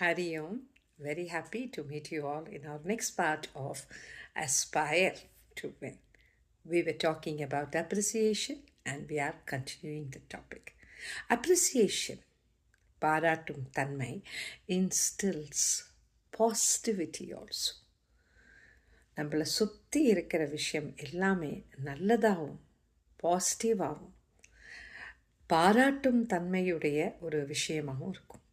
Hari Om. Very happy to meet you all in our next part of Aspire to Win. We were talking about appreciation and we are continuing the topic. Appreciation, பாராட்டும் தன்மை, instills positivity also. நம்மளை சுற்றி இருக்கிற விஷயம் எல்லாமே நல்லதாகவும் பாசிட்டிவாகவும் பாராட்டும் தன்மையுடைய ஒரு விஷயமாகவும் இருக்கும்.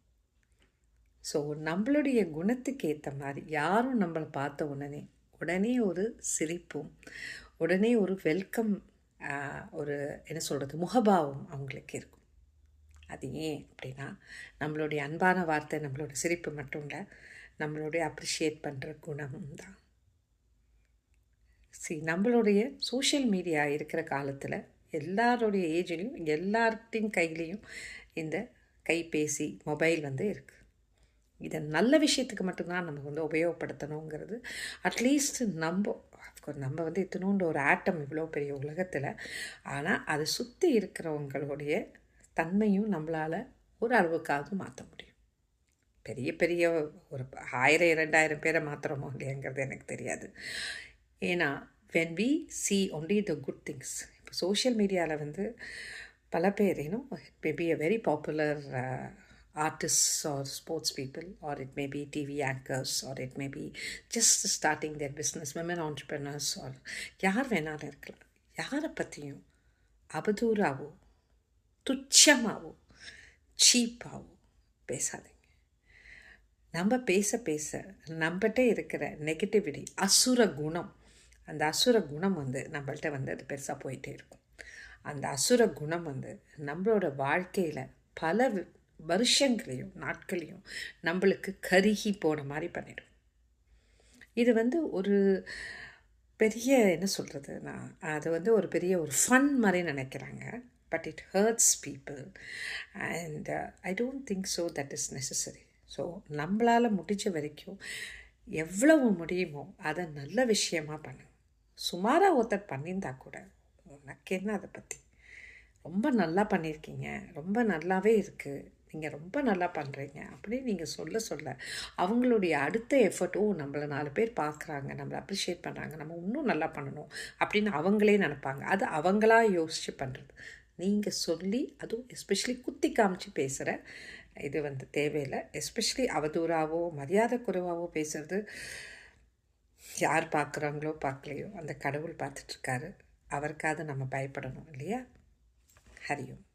ஸோ நம்மளுடைய குணத்துக்கு ஏற்ற மாதிரி யாரும் நம்மளை பார்த்த உடனே ஒரு சிரிப்பும் உடனே ஒரு வெல்கம், ஒரு என்ன சொல்கிறது, முகபாவம் அவங்களுக்கு இருக்கும். அது ஏன் அப்படின்னா நம்மளுடைய அன்பான வார்த்தை, நம்மளோட சிரிப்பு மட்டும் இல்லை, நம்மளுடைய அப்ரிஷியேட் பண்ணுற குணமும் தான். நம்மளுடைய சோஷியல் மீடியா இருக்கிற காலத்தில் எல்லாருடைய ஏஜ்லேயும் எல்லார்டையும் கையிலையும் இந்த கைபேசி மொபைல் இருக்குது. இதை நல்ல விஷயத்துக்கு மட்டும்தான் நம்ம உபயோகப்படுத்தணுங்கிறது. அட்லீஸ்ட் நம்ம இத்தனோண்டு ஒரு ஆட்டம் இவ்வளோ பெரிய உலகத்தில், ஆனால் அதை சுற்றி இருக்கிறவங்களுடைய தன்மையும் நம்மளால் ஒரு அளவுக்காவது மாற்ற முடியும். பெரிய ஒரு 1000-2000 பேரை மாற்றுறோமோ இல்லையாங்கிறது எனக்கு தெரியாது. ஏன்னா when we see only the good things, இப்போ சோஷியல் மீடியாவில் பல பேர் it may be a very popular artists or sports people, or it may be TV anchors, or it may be just starting their business, women entrepreneurs, or யார் வேணாலும் இருக்கலாம். யாரை பற்றியும் அவதூறாவோ துச்சமாவோ சீப்பாவோ பேசாதீங்க. நம்ம பேச நம்மகிட்ட இருக்கிற நெகட்டிவிட்டி, அசுர குணம், அந்த அசுர குணம் நம்மள்கிட்ட அது பெருசாக போயிட்டே இருக்கும். அந்த அசுர குணம் நம்மளோட வாழ்க்கையில் பல வருஷங்களையும் நாட்களையும் நம்மளுக்கு கருகி போன மாதிரி பண்ணிடும். இது ஒரு பெரிய என்ன சொல்கிறது, நான் அது ஒரு பெரிய ஒரு ஃபன் மாதிரி நினைக்கிறாங்க. But it hurts people and I don't think so that is necessary. So நம்மளால் முடிஞ்ச வரைக்கும் எவ்வளவு முடியுமோ அதை நல்ல விஷயமாக பண்ணுங்க. சுமாராக ஒருத்தர் பண்ணியிருந்தா கூட உனக்கு என்ன, அதை பற்றி ரொம்ப நல்லா பண்ணியிருக்கீங்க, ரொம்ப நல்லாவே இருக்குது, நீங்கள் ரொம்ப நல்லா பண்ணுறீங்க அப்படின்னு நீங்கள் சொல்ல அவங்களுடைய அடுத்த எஃபர்ட்டோ நம்மளை 4 பேர் பார்க்குறாங்க, நம்மளை அப்ரிஷியேட் பண்ணுறாங்க, நம்ம இன்னும் நல்லா பண்ணணும் அப்படின்னு அவங்களே நினைப்பாங்க. அது அவங்களா யோசித்து பண்ணுறது. நீங்கள் சொல்லி, அதுவும் எஸ்பெஷலி குத்தி காமிச்சு பேசுகிற இது தேவையில்லை. எஸ்பெஷலி அவதூறாவோ மரியாதை குறைவாவோ பேசுகிறது யார் பார்க்குறாங்களோ பார்க்கலையோ அந்த கடவுள் பார்த்துட்ருக்காரு. அவருக்காவது நம்ம பயப்படணும் இல்லையா? ஹரி ஓம்.